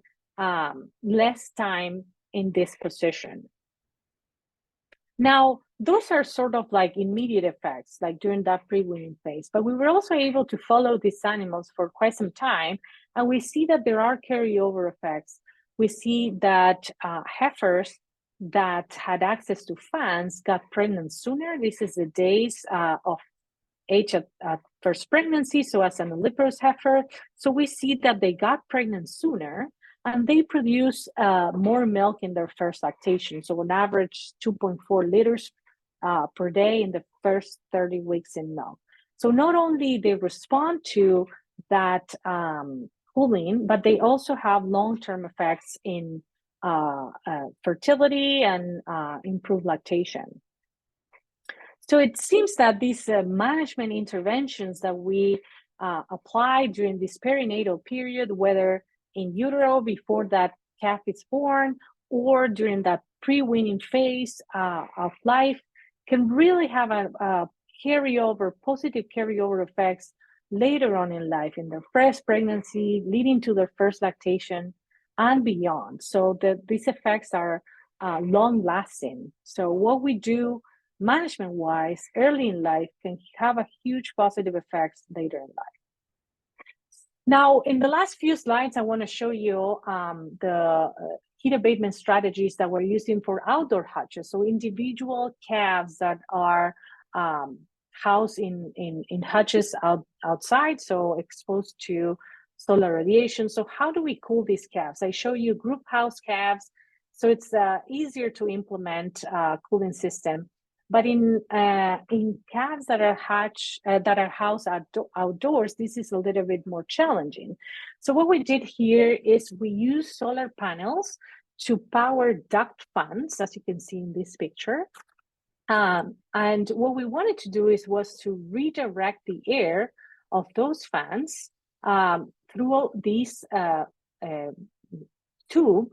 less time in this position. Now, those are sort of like immediate effects, like during that pre-weaning phase, but we were also able to follow these animals for quite some time, and we see that there are carryover effects. We see that heifers that had access to fans got pregnant sooner. This is the days of age at first pregnancy, so as an oviparous heifer. So we see that they got pregnant sooner, and they produce more milk in their first lactation. So on average, 2.4 liters per day in the first 30 weeks in milk. So not only they respond to that cooling, but they also have long-term effects in fertility and improved lactation. So it seems that these management interventions that we apply during this perinatal period, whether in utero before that calf is born or during that pre-weaning phase of life, can really have a positive carryover effects later on in life, in their first pregnancy, leading to their first lactation and beyond. So these effects are long lasting. So what we do management wise early in life can have a huge positive effects later in life. Now, in the last few slides, I want to show you the heat abatement strategies that we're using for outdoor hutches. So individual calves that are housed in hutches outside, so exposed to solar radiation. So how do we cool these calves? I show you group house calves, so it's easier to implement a cooling system. But in calves that are housed outdoors, this is a little bit more challenging. So what we did here is we use solar panels to power duct fans, as you can see in this picture. And what we wanted to do was to redirect the air of those fans through this tube.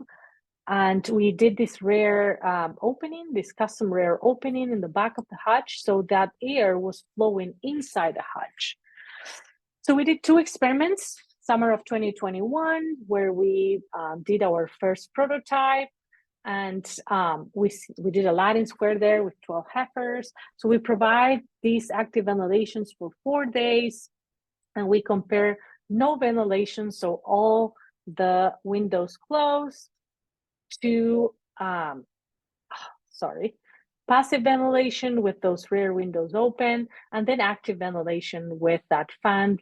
And we did this rear opening, this custom rear opening in the back of the hutch, so that air was flowing inside the hutch. So we did 2 experiments, summer of 2021, where we did our first prototype, and we did a Latin square there with 12 heifers. So we provide these active ventilations for 4 days, and we compare no ventilation, so all the windows closed, to passive ventilation with those rear windows open, and then active ventilation with that fan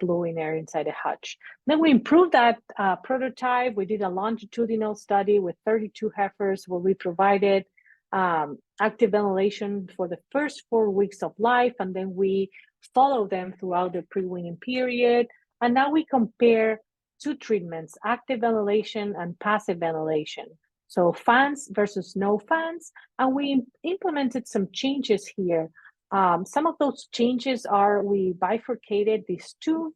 blowing air inside the hutch. Then we improved that prototype. We did a longitudinal study with 32 heifers where we provided active ventilation for the first 4 weeks of life, and then we follow them throughout the pre-weaning period. And now we compare 2 treatments, active ventilation and passive ventilation. So fans versus no fans. And we implemented some changes here. Some of those changes are we bifurcated these tubes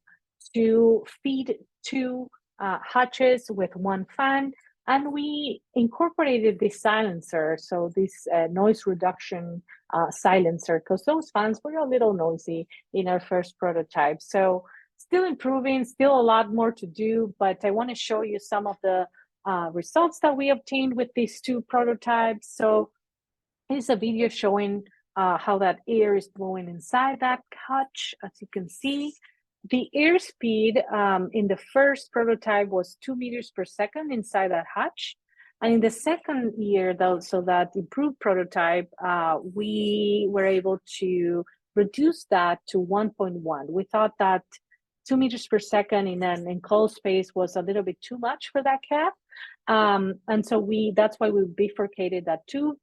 to feed 2 hutches with 1 fan. And we incorporated this silencer, so this noise reduction silencer, because those fans were a little noisy in our first prototype. So still improving, still a lot more to do, but I want to show you some of the results that we obtained with these 2 prototypes. So here's a video showing how that air is blowing inside that hutch, as you can see. the airspeed in the first prototype was 2 meters per second inside that hatch. And in the second year, though, so that improved prototype, we were able to reduce that to 1.1. We thought that 2 meters per second in an enclosed space was a little bit too much for that calf. And so that's why we bifurcated that too.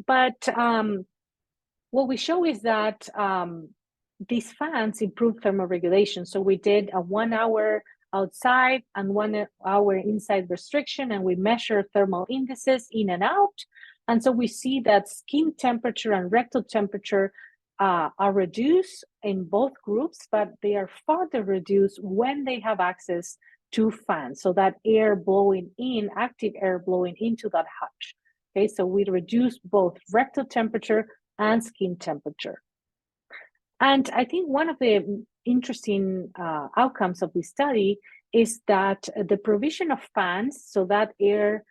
But what we show is that these fans improve thermoregulation. So we did a 1 hour outside and 1 hour inside restriction, and we measure thermal indices in and out. And so we see that skin temperature and rectal temperature are reduced in both groups, but they are further reduced when they have access to fans. So that air blowing in, active air blowing into that hatch. Okay, so we reduce both rectal temperature and skin temperature. And I think one of the interesting outcomes of this study is that the provision of fans, so that air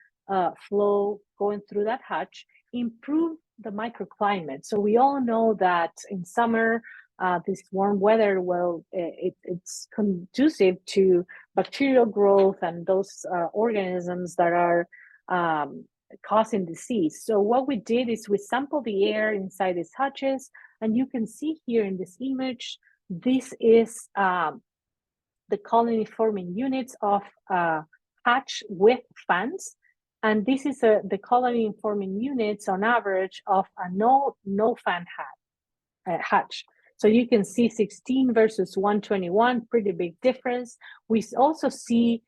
flow going through that hatch, improve the microclimate. So we all know that in summer, this warm weather, well, it's conducive to bacterial growth and those organisms that are causing disease. So what we did is we sampled the air inside these hatches, and you can see here in this image, this is the colony forming units of hatch with fans. And this is the colony forming units on average of a no fan hatch. So you can see 16 versus 121, pretty big difference. We also see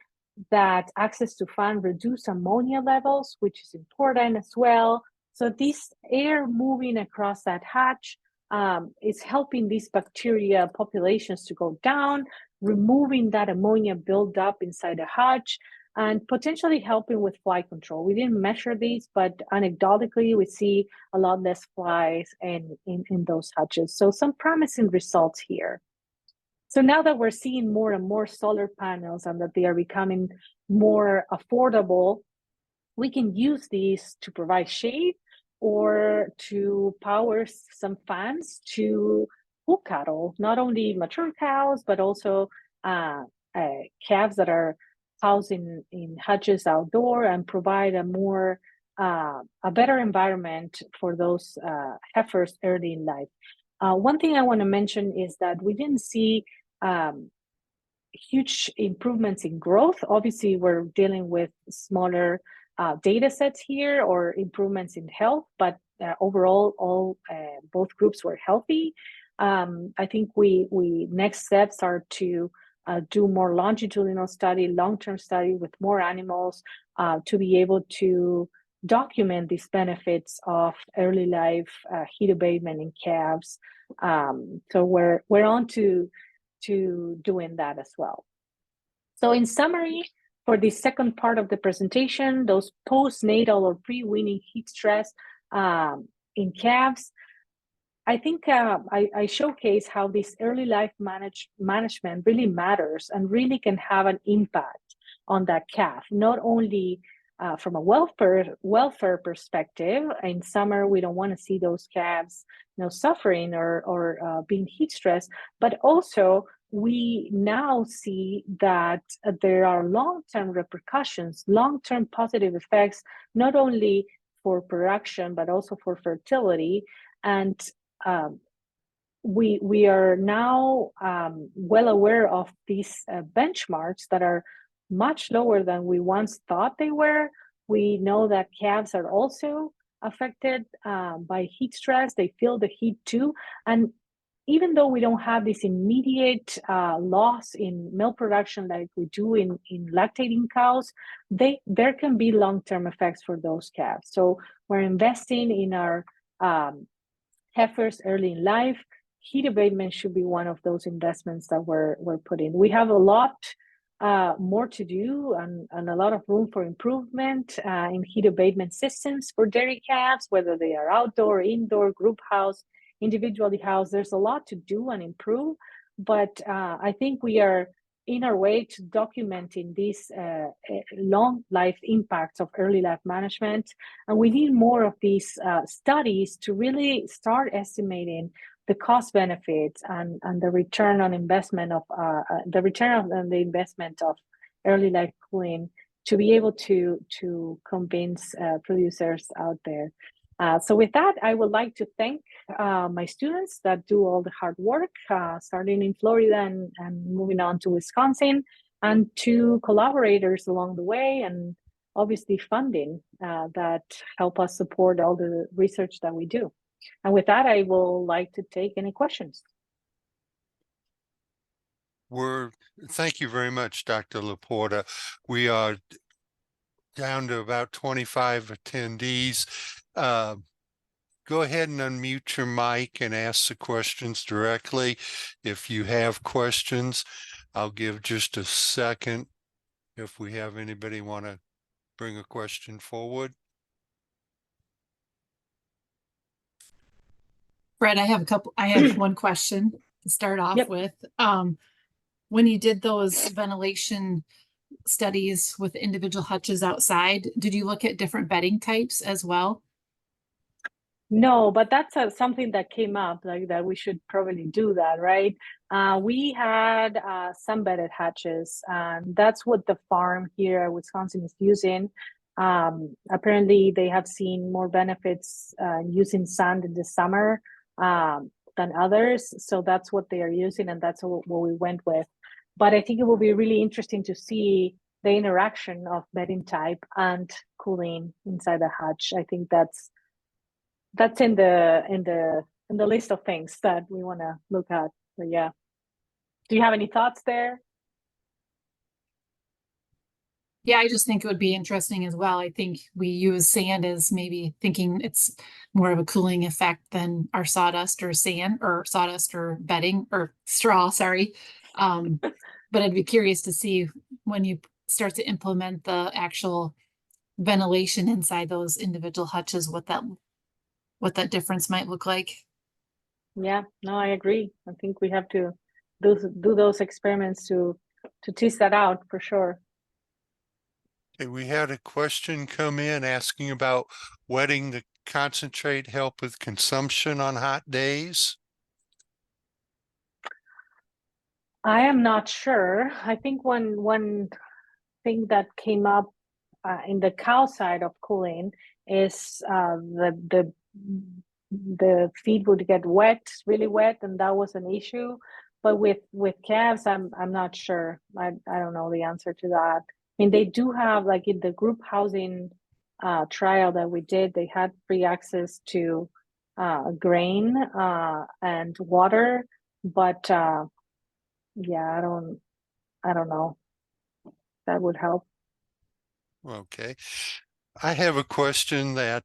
that access to fan reduce ammonia levels, which is important as well. So this air moving across that hatch is helping these bacteria populations to go down, removing that ammonia buildup inside the hatch, and potentially helping with fly control. We didn't measure these, but anecdotally, we see a lot less flies in those hatches. So some promising results here. So now that we're seeing more and more solar panels and that they are becoming more affordable, we can use these to provide shade or to power some fans to bull cattle, not only mature cows, but also calves that are housed in hutches outdoor, and provide a better environment for those heifers early in life. One thing I want to mention is that we didn't see huge improvements in growth. Obviously, we're dealing with smaller data sets here, or improvements in health, but overall, both groups were healthy. I think we next steps are to do more longitudinal study, long-term study with more animals to be able to document these benefits of early life heat abatement in calves. So we're on to doing that as well. So in summary, for the second part of the presentation, those postnatal or pre-weaning heat stress in calves, I think I showcase how this early life management really matters and really can have an impact on that calf, not only from a welfare perspective. In summer, we don't want to see those calves, suffering or being heat stressed, but also we now see that there are long-term repercussions, long-term positive effects, not only for production, but also for fertility. And we are now well aware of these benchmarks that are much lower than we once thought they were. We know that calves are also affected by heat stress. They feel the heat too. And even though we don't have this immediate loss in milk production like we do in lactating cows, there can be long-term effects for those calves. So we're investing in our heifers early in life. Heat abatement should be one of those investments that we're putting. We have a lot more to do and a lot of room for improvement in heat abatement systems for dairy calves, whether they are outdoor, indoor, group house, individually housed. There's a lot to do and improve, but I think we are in our way to documenting these long life impacts of early life management. And we need more of these studies to really start estimating the cost benefits and the return on investment of the return on the investment of early life cooling to be able to convince producers out there. So with that, I would like to thank my students that do all the hard work, starting in Florida and moving on to Wisconsin, and to collaborators along the way, and obviously funding that help us support all the research that we do. And with that, I will like to take any questions. Thank you very much, Dr. Laporta. We are down to about 25 attendees. Go ahead and unmute your mic and ask the questions directly. If you have questions, I'll give just a second if we have anybody want to bring a question forward. Fred, I have one question to start off with. When you did those ventilation studies with individual hutches outside, did you look at different bedding types as well? No, but that's something that came up, like that we should probably do that, right? We had some bedded hatches, and that's what the farm here at Wisconsin is using. Apparently, they have seen more benefits using sand in the summer than others, so that's what they are using, and that's what we went with. But I think it will be really interesting to see the interaction of bedding type and cooling inside the hutch. I think that's in the list of things that we want to look at. So yeah, do you have any thoughts there? Yeah, I just think it would be interesting as well. I think we use sand as maybe thinking it's more of a cooling effect than our sawdust or bedding or straw, sorry. But I'd be curious to see when you start to implement the actual ventilation inside those individual hutches, what that difference might look like. Yeah, no, I agree. I think we have to do those experiments to tease that out for sure. Okay, we had a question come in asking about wetting the concentrate help with consumption on hot days. I am not sure. I think one thing that came up in the cow side of cooling is the feed would get wet, really wet, and that was an issue. But with calves, I'm not sure. I don't know the answer to that. I mean, they do have, like in the group housing trial that we did, they had free access to grain and water, but yeah, I don't know. That would help. Okay. I have a question that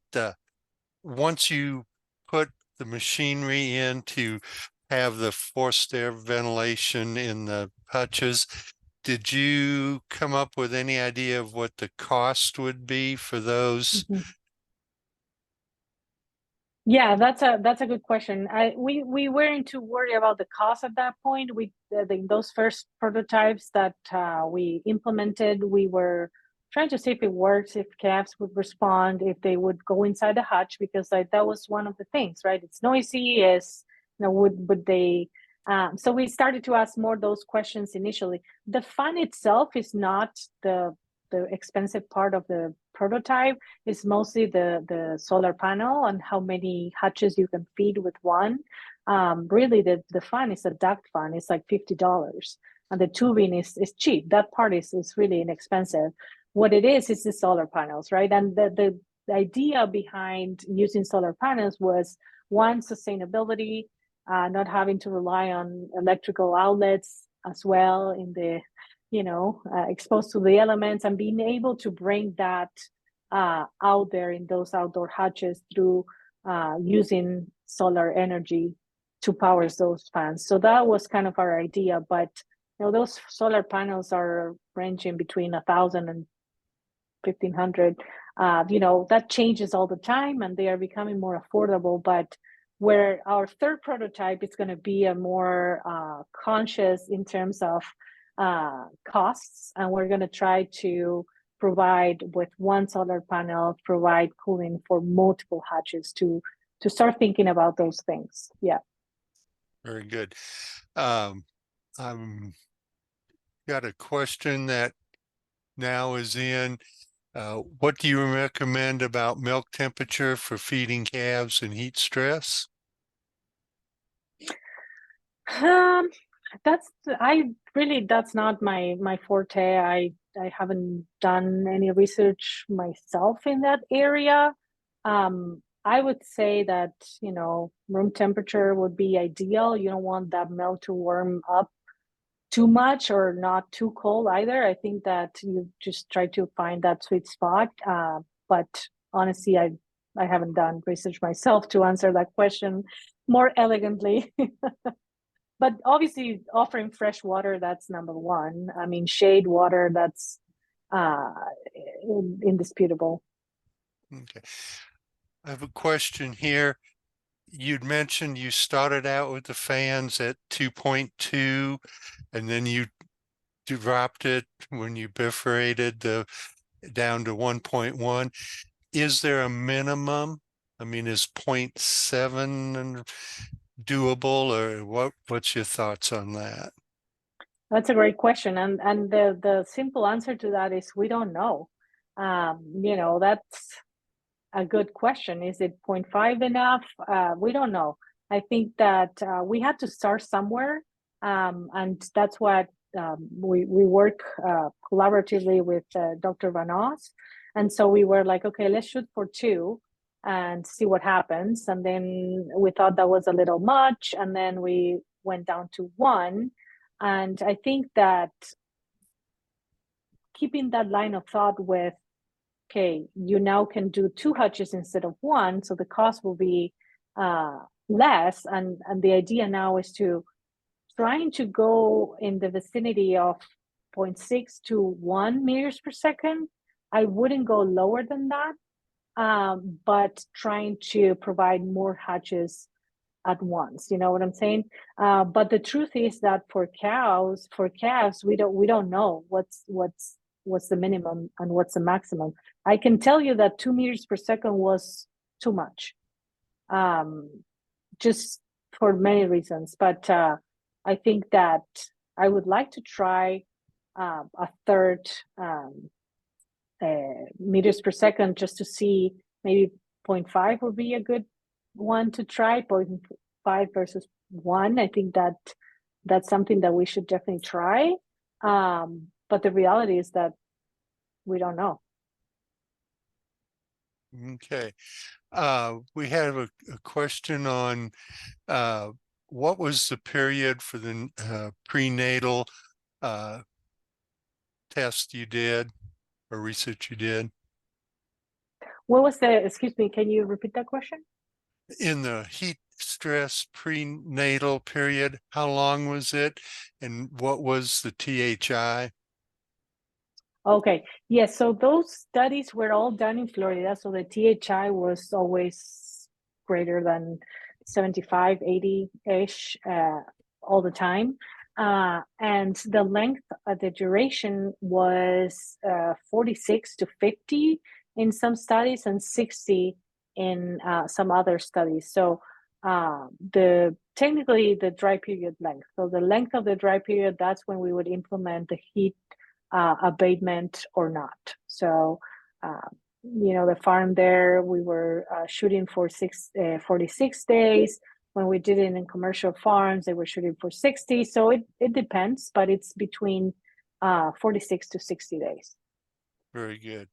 once you put the machinery in to have the forced air ventilation in the hutches, did you come up with any idea of what the cost would be for those? Mm-hmm. Yeah, that's a good question. We weren't too worried about the cost at that point. Those first prototypes that we implemented, we were trying to see if it works, if calves would respond, if they would go inside the hutch, because that was one of the things, right? It's noisy. Would they? So we started to ask more those questions initially. The fan itself is not the expensive part of the prototype. Is mostly the solar panel and how many hatches you can feed with one. Really, the fan is a duct fan. It's like $50, and the tubing is cheap. That part is really inexpensive. What it is the solar panels, right? And the idea behind using solar panels was, one, sustainability, not having to rely on electrical outlets as well in the exposed to the elements, and being able to bring that out there in those outdoor hatches through using solar energy to power those fans. So that was kind of our idea. But those solar panels are ranging between 1,000 and 1,500. That changes all the time, and they are becoming more affordable. But where our third prototype is going to be a more conscious in terms of costs, and we're going to try to provide with one solar panel, provide cooling for multiple hatches to start thinking about those things. Yeah. Very good. I'm got a question that now is in. What do you recommend about milk temperature for feeding calves in heat stress? Um, that's that's not my forte. I haven't done any research myself in that area. I would say that, you know, room temperature would be ideal. You don't want that milk to warm up too much or not too cold either. I think that you just try to find that sweet spot. But honestly, I haven't done research myself to answer that question more elegantly. But obviously offering fresh water, that's number one. I mean, shade water, that's uh, indisputable. Okay. I have a question here. You'd mentioned you started out with the fans at 2.2 and then you dropped it when you bifurcated down to 1.1. Is there a minimum? I mean, is 0.7 doable, or what's your thoughts on that? That's a great question, and the simple answer to that is we don't know. You know, that's a good question. Is it 0.5 enough? We don't know. I think that we had to start somewhere, and that's what we work collaboratively with Dr. Van Oss, and so we were like, okay, let's shoot for 2 and see what happens. And then we thought that was a little much, and then we went down to 1. And I think that keeping that line of thought with, okay, you now can do 2 hutches instead of 1, so the cost will be less. And the idea now is to trying to go in the vicinity of 0.6 to 1 meters per second. I wouldn't go lower than that, but trying to provide more hatches at once. You know what I'm saying? But the truth is that for calves, we don't know what's the minimum and what's the maximum. I can tell you that 2 meters per second was too much, just for many reasons. But I think that I would like to try a third meters per second just to see. Maybe 0.5 would be a good one to try. 0.5 versus 1. I think that that's something that we should definitely try. But the reality is that we don't know. Okay. We have a question on what was the period for the prenatal test you did or research you did? What was excuse me, can you repeat that question? In the heat stress prenatal period, how long was it and what was the THI? Okay, yes, so those studies were all done in Florida, so the THI was always greater than 75, 80-ish all the time. And the length of the duration was 46 to 50 in some studies and 60 in some other studies. So technically the dry period length. So the length of the dry period, that's when we would implement the heat abatement or not. So, you know, the farm there, we were shooting for 46 days. When we did it in commercial farms, they were shooting for 60. So it depends, but it's between 46 to 60 days. Very good.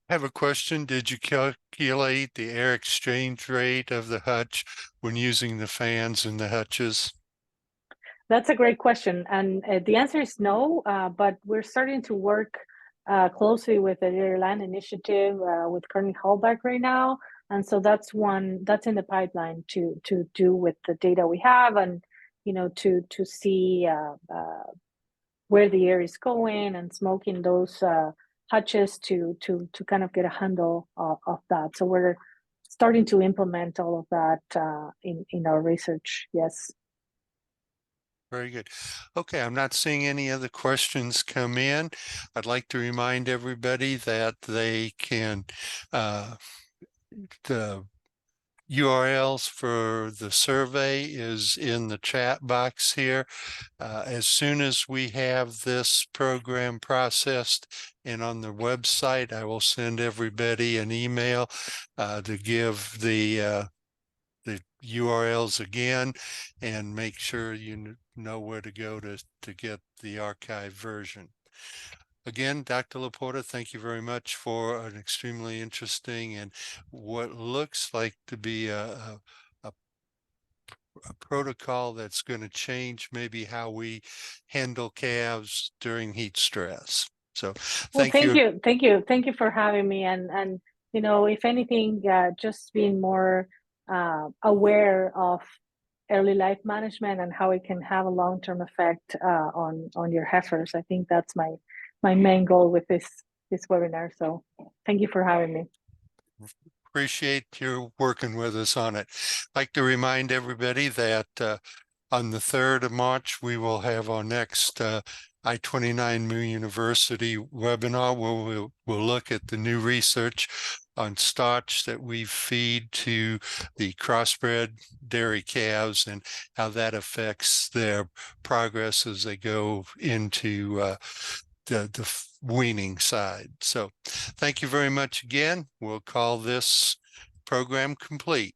I have a question. Did you calculate the air exchange rate of the hutch when using the fans in the hutches? That's a great question. And the answer is no, but we're starting to work closely with the Dairy Land Initiative with Courtney Hallback right now. And so that's one that's in the pipeline to do with the data we have, and, you know, to see where the air is going and smoking those hutches to kind of get a handle of that. So we're starting to implement all of that in our research. Yes. Very good. Okay, I'm not seeing any other questions come in. I'd like to remind everybody that they can the URLs for the survey is in the chat box here. As soon as we have this program processed and on the website, I will send everybody an email to give the URLs again and make sure you know where to go to get the archive version. Again, Dr. Laporta, thank you very much for an extremely interesting and what looks like to be a protocol that's going to change maybe how we handle calves during heat stress. So Well, thank you. thank you for having me. And you know, if anything, just being more aware of early life management and how it can have a long-term effect on your heifers. I think that's my main goal with this webinar. So thank you for having me. Appreciate you working with us on it. I'd like to remind everybody that on the 3rd of March, we will have our next I-29 Moo University webinar where we'll look at the new research on starch that we feed to the crossbred dairy calves and how that affects their progress as they go into the weaning side. So thank you very much again. We'll call this program complete.